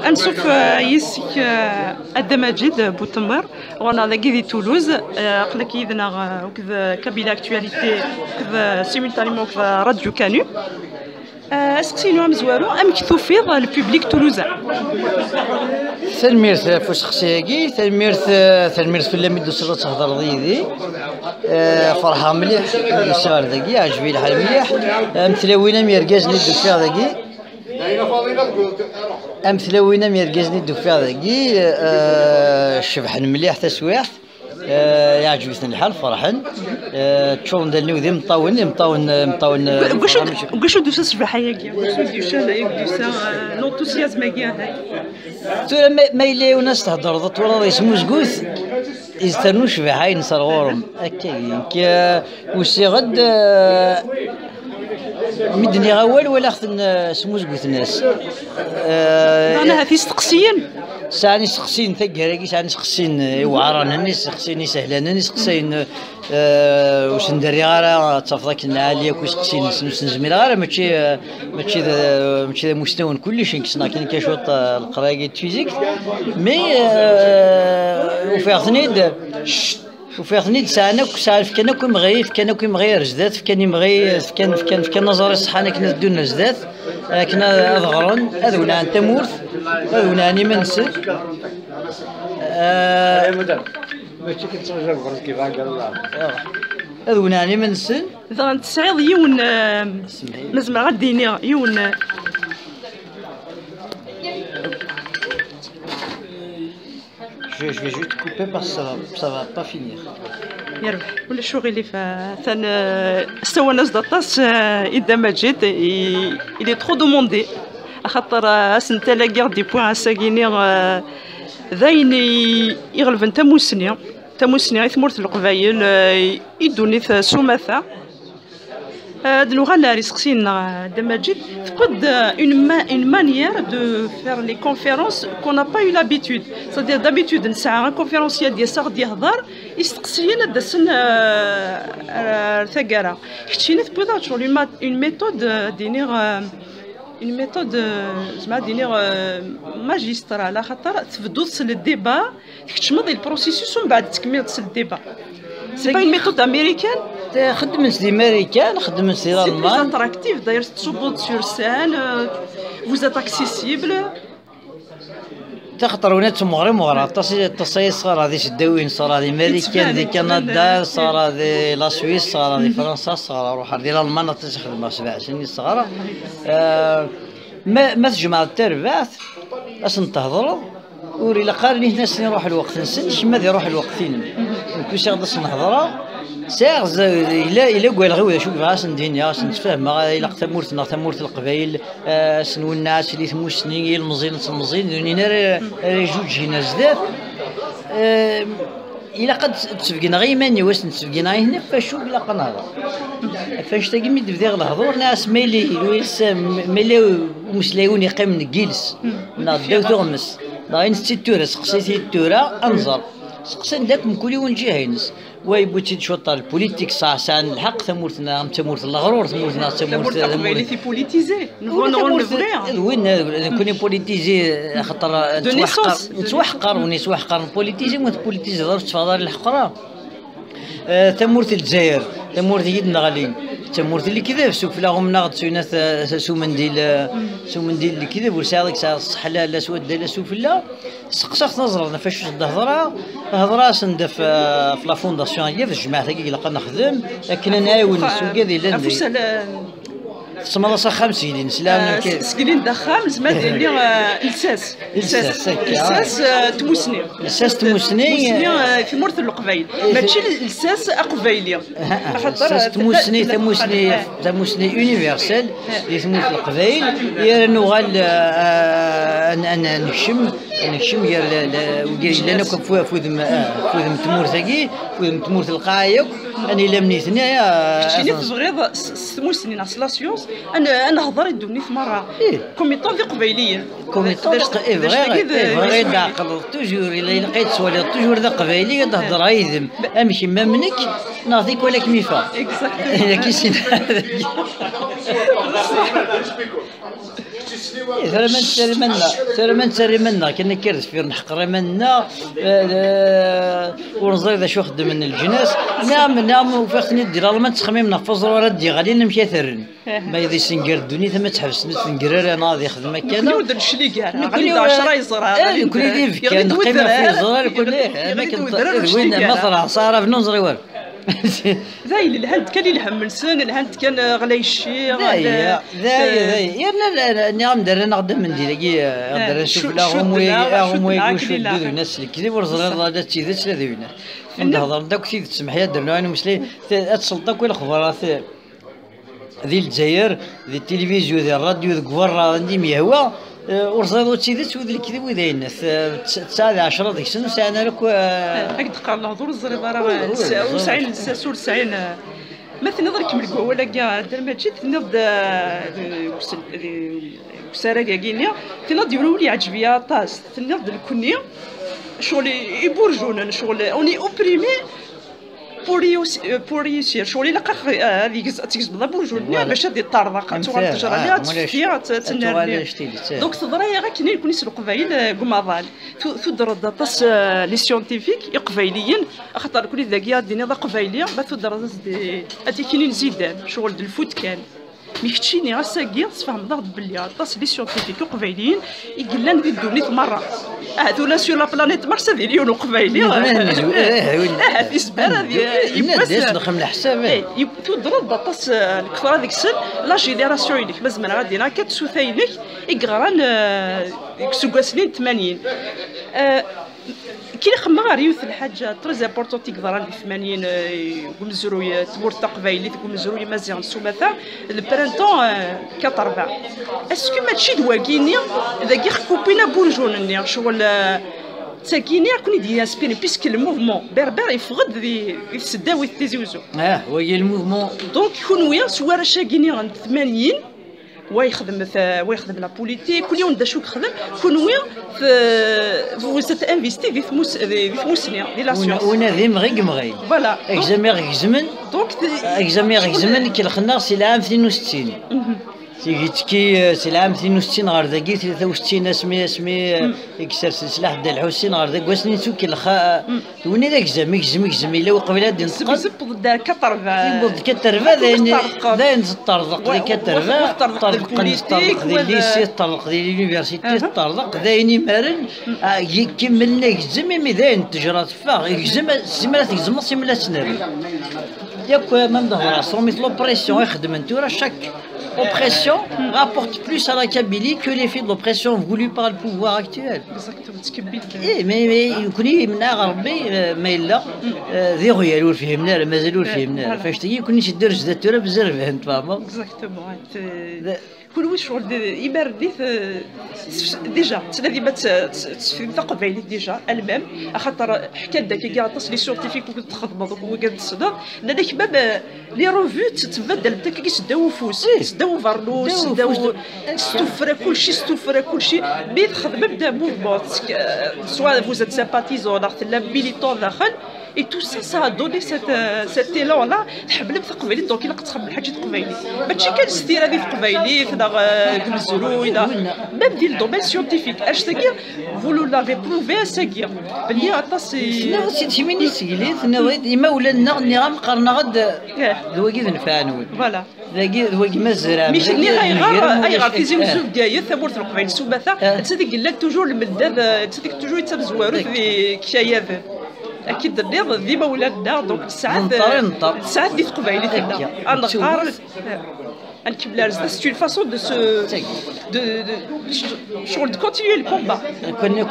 أنسوف يسك الدماجد بوتمر وانا لاكي دي تولوز قلك يدنا وكذا كابيلا اكتواليتي كذا سيمولتانيمون كذا راديو كانو اسقسينو مزوارو ام كتوفيض البوبليك تولوزان تلميرث فاش خصياكي تلميرث في اللميد وسرة تهضر ضيدي فرحة مليح الشهر ذاكي عجبي الحال مليح مثلاوينا ميركازني الدكتور ذاكي أمثلوينا ميركازني الدكتور ذاكي شبحن مليح تسويح يعجبني الحال فرحا تشون دالني وذي مطاون واش دوسا صباح هياكي واش دوسا لا دوسا نوتوسيازم هكا ترى ما يلاو ناس تهضر ضد ولا يسمو زكوث يستنوا شبحاين نصرغورهم هكا وسي غد مدني غوال ولا خصنا سمو زكوث الناس انا هذه استقسيين ساني سقسين ثقراكي ساني سقسين وعرانني سقسيني سهلانني سقسين واش ندري غير تفضاك العاليه كوي سقسين نزمير غير ماشي مستوى كلشي كسنا كاين كشوط القرايه فيزيك مي وفيغنيد ساعنا كسالف كان كون مغير جدات كان نظري صحانا كنا دونا جدات كنا ظهرن هذونا انت مورث هذونا اني منسل ماشي كتسجل غرز كيف قال الله هذونا اني منسل اذا تسعيض يون مزما غديني يون Je vais juste couper parce que ça va pas finir. يربح ولا شغل اللي ثان سوى ناس دطاس إذا ما جيت إلي ترو دوموندي خاطر أسنت لاكيغ دي بوان ساكيني ذاين يغلب تموسني ثمورث القبايل يدوني سوماثا دلوغا لا ريسقسينا دماجد تقد une manière de faire les conférences qu'on n'a pas eu l'habitude. C'est-à-dire d'habitude نسعى conférencier ديال صاغ يهضر يستقسينا دسن ثقرا كتشينا تبدا تشغل une méthode دينير une méthode زعما دينير ماجسترال على خاطر تبدو تصل الديبا تكتشمض البروسيسوس ومن بعد تكمل تصل الديبا. C'est pas une méthode américaine. خدمت امريكان خدمت في المان. C'est plus attractif d'ailleurs تصبد sur scène vous êtes accessible. تخطرونات مغرب تصاي صار هذه الدوين صار هذه امريكان دي كندا صار هذه لا سويس صار هذه فرنسا صار روح هذه المان تخدم 7 سنين صغار ما تجمع التربات اش نتهضروا وري لقارني هنا سني روح الوقت نسنش ما يروح الوقت فين كلشي غادي نهضروا ساغز الا قال غير شوف غاس ندينيا نتفاهم الا تمورت القبايل سنو الناس اللي تموسني المزين دونينا جوج هنا زداد الا قد تسبقنا غير ماني واش نتسبقنا هنا فاشو بلا قناضه فاش تاقي مي تبدا الهضور ناس ميلي مسلايون يقيم نجلس ناداو تغمس باين ستورة سقسيتي التورة انظر سقسن داك من كل وين جاهينس واي بوتي شوطا البوليتيك ساعة الحق ثمورتنا الغرور ثمورتنا ثمورتنا بوليتيزي نقول وين كوني بوليتيزي خاطر نتوحقر ونتوحقر بوليتيزي بوليتيزي ضرب تفاضل الحقرة ثمورت الجزائر ثمورت يدنا غالي تمورت اللي كذا سوف لهم ناخذ سوناث سومنديل اللي كذا ورسالك ساعه الصح لا سود لا سوف لا سقسخت نظرنا فاش هضره سند في لا فونداسيون هي في الجماعه هذيك اللي قلنا نخدم كنا نعاون السوق هذه لا تسمى راسها 50 سلام سكلين دخام زعما دير لساس تموسني في مورث القبايل ماشي لساس قبايلي خاطر تموسني يونيفرسال اللي تموت القبايل يا نوغال انا نكشم يا لنا فوذم تمورثكي فوذم تمورث القايق اني لمني ثنايا شنو تبغيض تموسني ناس لا سيونس انا هضر يدوني في مره كوميطون دي قبايليه كوميطون فغير داقل توجور الا لقيت سوالي توجور ذا قبايليه تهضر يذم امشي ما منك نعطيك ولا كميفا ثرى منا كنا كيرز في نحقر منا ونظري ذا شو خدم من الجناس نعم وفاقتني دير ما تخمم نفض ورا دي غادي نمشي ثرن ما يدي سنقر الدنيا ثم تحبس نقرر انا غادي يخدم كان كل ودر شلي كاع غادي 10 يزرع كل يدي كان قيمه في زرار كل ما كنت وين مصرع صار بنظري ور زي الهند كان يلهم السن الهند كان غلا يشي ذاي يا نعم درنا نقدم من ديلاكي نقدر نشوف لهم ويقول شو دو الناس اللي كذا ورزر هذا تشي ذا ثلاثه وين نهضر داك سيد تسمح لي درنا انا مسلي السلطه كل اخبارات ذي الجزائر ذي التلفزيون ذي الراديو ذي كفر عندي ميهوى ورزاضو تشيدت وذي الكذب وذي الناس تسعة 10 ديك السنة ساعة لك هاك دقا الهضور الزريبة راه وسعين سور سعين مثلا نظر كمل ولا كاع ما جيت نض كسارة كاكينيا تنض يولي عجبية طاس تنض الكونية شغل يبورجونا شغل اوني اوبريمي بور يسير شغل لقى هذيك تكذب بورجولنا باش هذه الطرقه تغرد تجرى لها تفيها تنهار دونك تضري غير كاين يكون يسلق قبايل كماضال تدر داطاس لي سيونتيفيك يقبايليين خاطر كل ذاكيا دينا ذا قبايليه با تدر هذيك كاينين زيدان شغل الفوت كان ميكتشيني غاساكي تفهم ضغط بلي طاس لي سيونتيفيك قبايليين يقلان ذي الدنيا مرة هذولا سير لا بلانيت مارس هذي اليون قبايلي في سبان هذه يبس دخل من الحساب تضرب طاس الكثره هذيك السن لا جينيراسيون اللي لازم غادي انا كتسوثاينك يقران كسوكا سنين 80 كي خما غاريوث الحاجه تري امبورطون تيقدر في 80 ومزروي تمور تقبايلي ومزروي مزيان سومثا البرانتون 4 اسكو ماشي دواكيني اذا كي كوبينا بورجون شغل تاكيني كون دي اسبيري بيسك الموفمون بربر يفقد في السداوي تيزوزو هو الموفمون دونك كون ويا سوار شاكيني عند 80 ويخدم لا بوليتيك كل يوم دا شو يخدم كون وين فوزت انفيستي في فموسنيا دي لا سيونس ونادم غير فوالا اكزامير غزمن دونك كي الخنا سي العام 62 كي سي العام 62 غير ذاكي 63 اسمي يكسر سلاح ديال الحسين غير ذاك واش نسو كي الخا وني ذاك زعما يجزم الا قبيله ديال يزبط دار كطرفه يزبط كطرفه داين الطرق ديال كطرفه طرق البوليتيك ديال الليسي طرق ديال اليونيفرسيتي طرق داين مارن كيملنا يجزم مي داين تجرات فاغ يجزم سيمالات يجزم سيمالات سناري ياك ما مدهر سوميت لوبريسيون يخدم انت راه شاك L'oppression rapporte plus à la Kabylie que l'effet de l'oppression voulue par le pouvoir actuel. Mais يكوني من ربي ما إلا ذي غيالو فهمنا مازالو فهمنا فاش تجي يكوني شي درج ذات ترى بزاف فهمت فاهمة. اكزاكتومون كل واش شغل يبرد ديجا تلادي ما تفهم قبايلي ديجا المام خاطر حكات داك كاع تصلي سيونتيفيك وتخدم وكاد تصدر هذاك باب لي روفو تتبدل داك كيسداو فوس سداو فارلوس سداو ستوفرا كلشي مي تخدم بدا موفمون سوا فوز ات سامباتيزون لا ميليتون داخل et tout ça ça a donné cet élan là تحبلب في قبايلي دونك الا كتخبل حاجه قبايلي ماشي كنستير هذه في قبايلي في كمزرو الى ميم ديال الدومين سيونتيفيك اش تاكير فولو لافي بروفي ساكير بلي اطاسي شي ميني سيليت ما ولنا نغام قرنا غد دواكي نفعنون فوالا دواكي مازرا ماشي غير في زوج ديال ثمورت القبايل سوبثا تصدق لا توجور المداد تصدق توجور يتزواروا في كشايف اكيد الرياض ديما ولادنا دونك ساعات دي قبايلي تبدا نقار نكمل رزق سي اون فاصون دو سو شغل دو كونتينيو الكومبا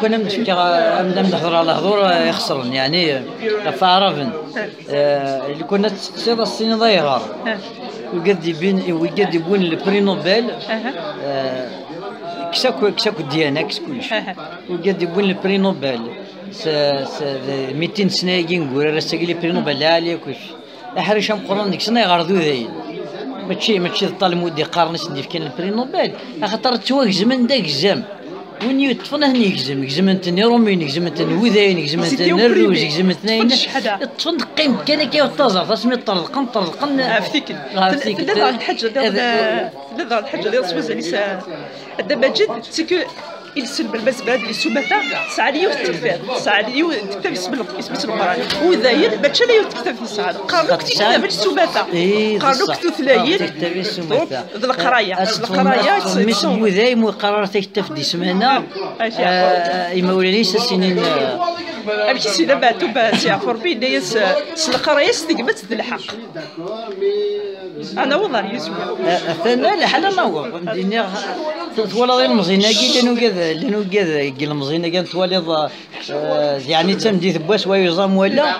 كنا نتفكر نبدا نهضر على هضور يخسرن يعني فعرفن اللي كنا تقصير السنين ضايغه وقد يبون البري نوبل كساكو ديانا كلش وقد يبون البري نوبل 200 سنه نقول راه ساقي لي بري نوبل عاليه كلش احرش مقرون ديك السنه يغردو ذاين ماشي الطالب مودي قارنش ندير كان البري نوبل خاطر تواجز من داك الزام وين يطفن هني يجزم انت رومين يجزم انت وذاين يجزم انت الروج يجزم اثنين طفن قيم كان كي الطازه تسمي طرقن افتكر ثلاثه الحاجه ثلاثه الحاجه اللي رسمها لسه دابا جد سكو يلسب البزباد اللي سبتا سعالي وتكتب سعالي وتكتب اسم القران وذايد باتش لا يتكتب في السعاده قالوا كتب السبتا قالوا كتب ثلايد تكتب السبتا القرايه مش وذايم وقرار تكتب دي سمانه يمولي سنين أمشي سيدا باتو باتي عفربي ناس القرايه استقبت الحق انا والله يسوي ثنا لحنا ما هو الدنيا تولى المزينه لانه كذا المزينه كان تولي يعني تمدي ثباس ويزام ولا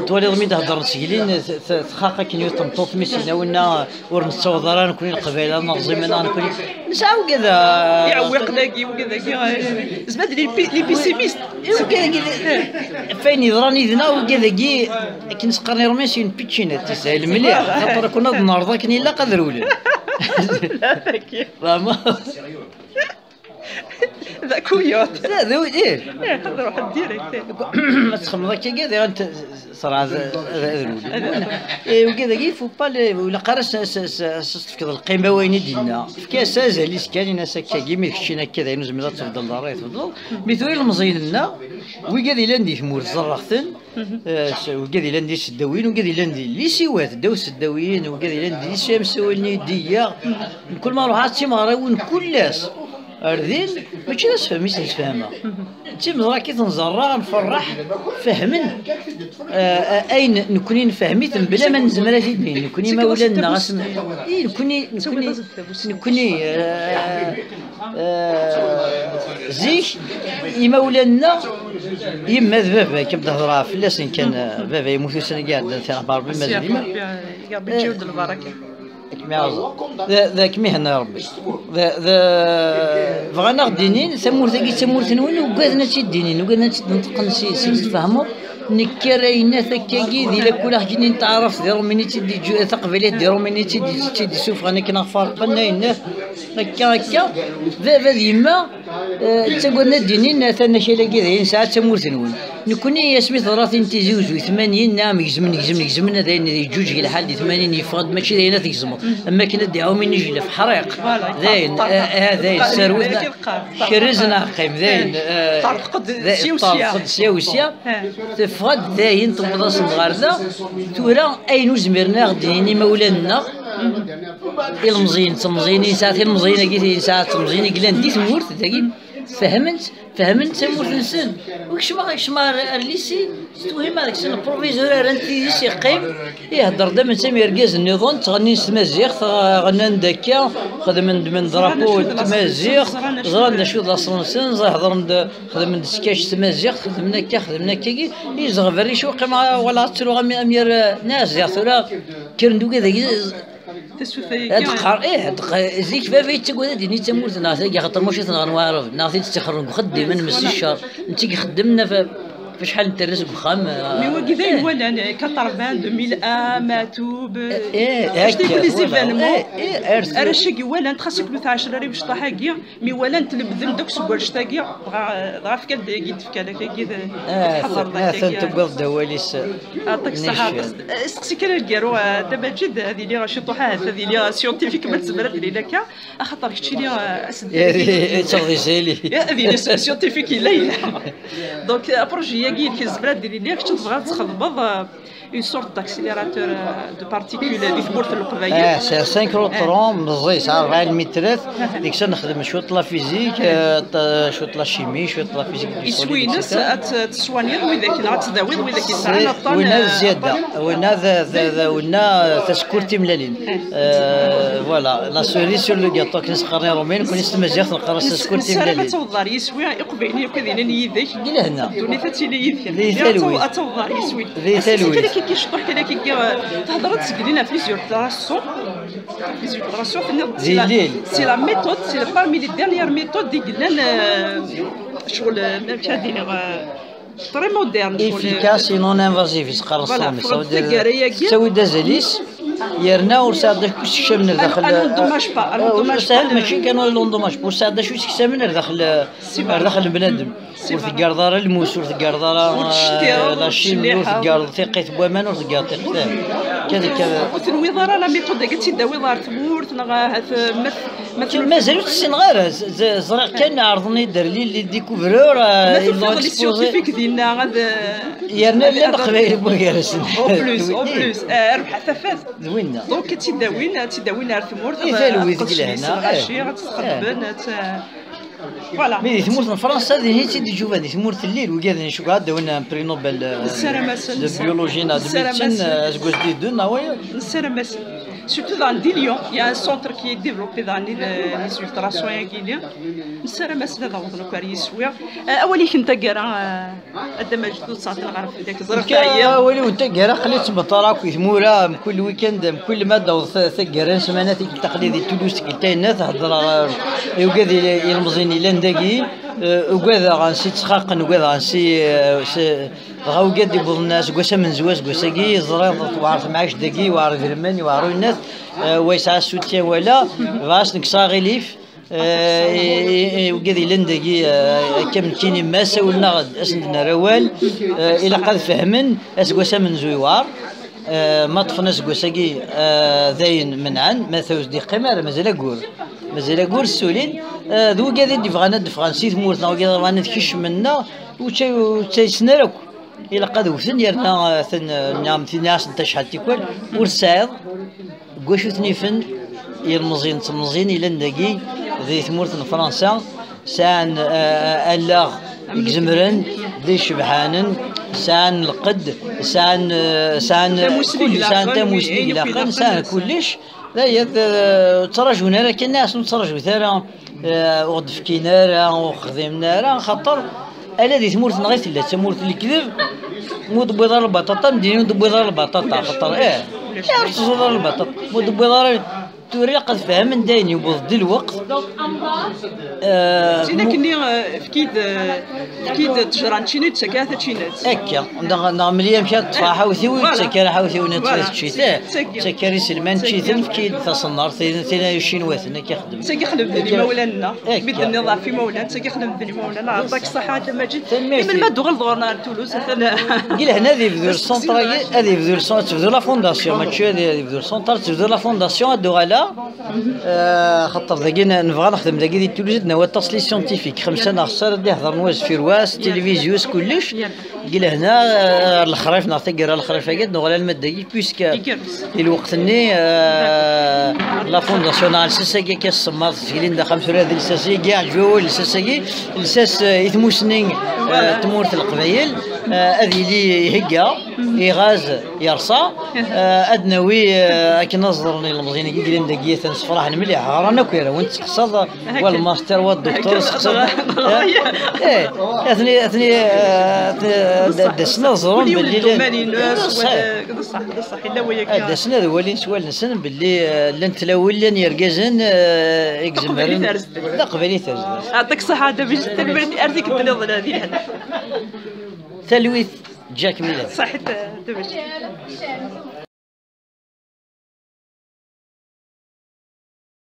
تولي مي تهضر سهلين تخاقه كي يطمطوط مسينا ونا ورنتصور نكون القبيله منظمه نكون نسعوا كذا يعوق لاقي وكذا زبد لي بيسيميست فين يضراني ذنا وكذا كي كنسقرني رميسي بيتشينات تسهل مليح خاطر كنا النهارده كني لا قدروا لا فكي ذا كويوت لا ذو ايه هذا واحد ديريكت ما تخمم كذا انت صراحه وكذا كيف با ولا قرص تفكر القيمه وين دينا في كاس زالي سكاني ناس هكا كيما كشينا كذا نزمل تفضل داري تفضل مثل المزين لنا وكذا لاندي ثمور زرختن وكذا لاندي سداوين وكذا لاندي اللي سوات داو سداوين وكذا لاندي شمس ولني ديا كل ما روحات شي مراون كلاس أردين ماشي ناس فهميش نتفاهمها تيم راكي تنزرع نفرح فهمن اين نكوني نفهميت بلا ما نزمر في الدين نكوني ما ولادنا غاسم نكوني زيك يما ولادنا يما بابا كيبدا هضره فلاس كان بابا يموت سنه قاعد في اخبار بالمزيد يا بجود البركه ذاك مهنة يا ربي بغينا غدينين سمورت نوين وقادنا شي دينين وقادنا نطقن شي تفهموا نكراينا ثكاكي ديال كل حاجه نتعرف ديرو مني تدي تقبيلات ديرو مني تدي شوف انا كنا فرقنا الناس هكا بابا ديما تقولنا دينين ثنا شي لاقي ساعات سمورت نوين نكوني سميت راسي انت زوج 80 نعم يجزم هذا يجوج الى حال 80 يفقد ماشي داينا تيجزم اما كنا دعاو من يجي في حريق زين هذا السروت كرزنا قيم زين طرقد سيوسيا تفقد داين تبدا صغارنا تورا اين زمرنا غديني مولانا المزين تمزيني ساعات المزينه كي ساعات تمزيني قلنا ندي تمورت داكي فهمت تمورت نسن وكشما الليسي توهم هذاك السن البروفيسور انت ليسي قيم يهضر دائما سامي ركاز النظام تغني تمازيغ غنى ندكا خدم من درابو تمازيغ زرنا شو لاصونسن هضر خدم سكاش تمازيغ خدمنا كي يزغفري شو قيمه ولا تروغ امير ناس يا ثرا كرندو كذا هاد زيك فافي تقول ديني تموت ناس خاطر ماشي تنعرف ناس تستخرج خدي من مسي الشهر انت خدمنا فشحال نترس بخام مي هو كيفاش ولا كطربان 2001 ماتوب هكا لي زيفينمون راه شاكي ولا خاصك 10 راه باش طاحاكيا مي ولا تلبذم داك السوار شتاكيا بغا في كال تفكالك كذا حضر تبقى دواليس يعطيك الصحه سقسي كان الكارو دابا جد هذه اللي راه شي طوحات هذه اللي سيونتيفيك ما تزبرت لي لك خاطر كشي اللي تغزالي هذه سيونتيفيك لا دونك بروجي qui est qui est une sorte d'accélérateur de particules اللي ثبت القبايل سي سينكروترون مزيس 40 مترات ديك الساعه نخدم شوط لا فيزيك شوط لا شيمي شوط لا فيزيك يسوينس تسوانيض وذاك تداويض وذاك يسعنا الطن ونا زياده ونا تسكورتي ملالين فوالا لا سوري سور لو غاتو كنسقرني رومين كون نستمزيغ نقرا تسكورتي ملالين توضر يسوي يقبعني وكذا يذاك قيل هنا دوني ثاتي لي يذير توضر يسوي كي شطح كذا كي تهضر تسقلينا فليزيور طراسون سي لا ميثود سي بارمي لي ديرنيير ميثود دي قلنا شغل هذه تري موديرن افيكاس نون انفازيف يسقر الصوم تسوي دازاليس يرنا ورساد كوش كشمن داخل الدوماج با سهل ماشي كانوا لوندوماج ورساد شو كشمن داخل البنادم ورثقار دار الموس ورثقار دار لاشين ورثقار ثقة بوامان ورثقار ثقة كذا وتنوي دار لا ميثود قلتي داوي دار تمورت مثلا مازالوا السن غير زرع كان عرضني دار لي لي ديكوفرور لي سيونتيفيك ديالنا غاد يرنا لا قبايل بوغارسن او بلوس ربح ثفاز زوينه دونك تداوين على الثمورت يثالوا يذكي هنا غاشي غتخدم فوالا مي ثمورت فرنسا هذه هي تيدي تشوف هذه ثمورت الليل وكذا نشوف هذا وانا بري نوبل البيولوجي نا دميتين زكوز دي دو ناوي السلام surtout dans Lyon, il y a un centre qui est développé dans les ultrasoins à Guinée. السلام هذا وطن كويس شويه اولي كنت قرا الدمج دو ساعه نعرف ديك زرت يا ولي وانت قرا خليت بطراك وثموره كل ويكند كل ماده ثقرا سمانات التقليدي تولوس كيتاينا تهضر وكذا يلمزيني لندقي وكذا غنسي تسخاقن وكذا غنسي غاو قد يبوظ الناس قوسا من زواج قوسا كي زريض وعرف معاش دقي وعرف المن وعرف الناس ويسعى السوتيان ولا غاس نكسا غليف وكذا لندقي كم كيني ماسا ولنا اسندنا روال الى قد فهمن اسقوسا من زويوار ما طفناش قوساكي ذاين منعن ما ثوز دي قمار مازال قول السولين ذو كذا دي فغانا دي فرنسي ثمورتنا وكذا غانا تكش منا وتايسنا لك الى قد وثن يرنا نعم في ناس تشحال تيكول ورسايض كوشو ثنيفن يلمزين تمزين الى ندقي ذي ثمورتنا فرنسا سان الاغ يكزمرن ذي شبحانن سان القد سان تموسلي لاقن سان كلش لا ترجونا راه كاين ناس نترجو ثرا وغد فكينا راه وخدمنا راه خاطر الذي ثمورت نغيت لا ثمورت الكذب مود بيضار البطاطا مدينين بيضار البطاطا خاطر يا تصدر البطاطا مود بيضار توري قد فهم داين يبوظ الوقت لكني فكيد تجران تشينيت سكاثه تشينيت هكا نعمليه مشات تفاحه وثوي تسكر حوثي ونتفاس تشيته تسكري سلمان تشيتن فكيد تصنر ثنا يشين واثنا كيخدم تيخدم ذي مولانا بيد النظام في مولانا تيخدم ذي مولانا عطاك الصحه ماجد من ما دوغل دورنا تولوز قيل هنا ذي بذور السونتر هذه بذور السونتر تبذور لا فونداسيون ماشي هذه بذور السونتر تبذور لا فونداسيون دوغالا خاطر ذاكينا نبغى نخدم ذاكي دي تولوز نوا التصلي سيونتيفيك 5 ناخسر دي هضر نواز في رواس تلفزيوس كلش قيل هنا الخريف نعطي قرا الخريف قد نغلا الماده بيسك الوقت ني لا فونداسيون على ساساكي كيصمد سيلين دا 5 هذه الساسي كاع جو الساساكي الساس يثموسنين تمورت القبايل هذه لي هكا يغاز يرصى ادنوي كي نظرني المزينه كي قلنا دقيه تنصفراح مليح رانا كويره وانت تقصد والماستر والدكتور تقصد اثني دسنا نظرون باللي صح الا وياك دسنا ولين سوال نسن باللي لن تلاولن يرقزن اكزمرن لا قبلي ثرز يعطيك الصحه دابا جيت تبرد ارثك الدنيا هذه تلويث جاك ميلاد صحيت دابا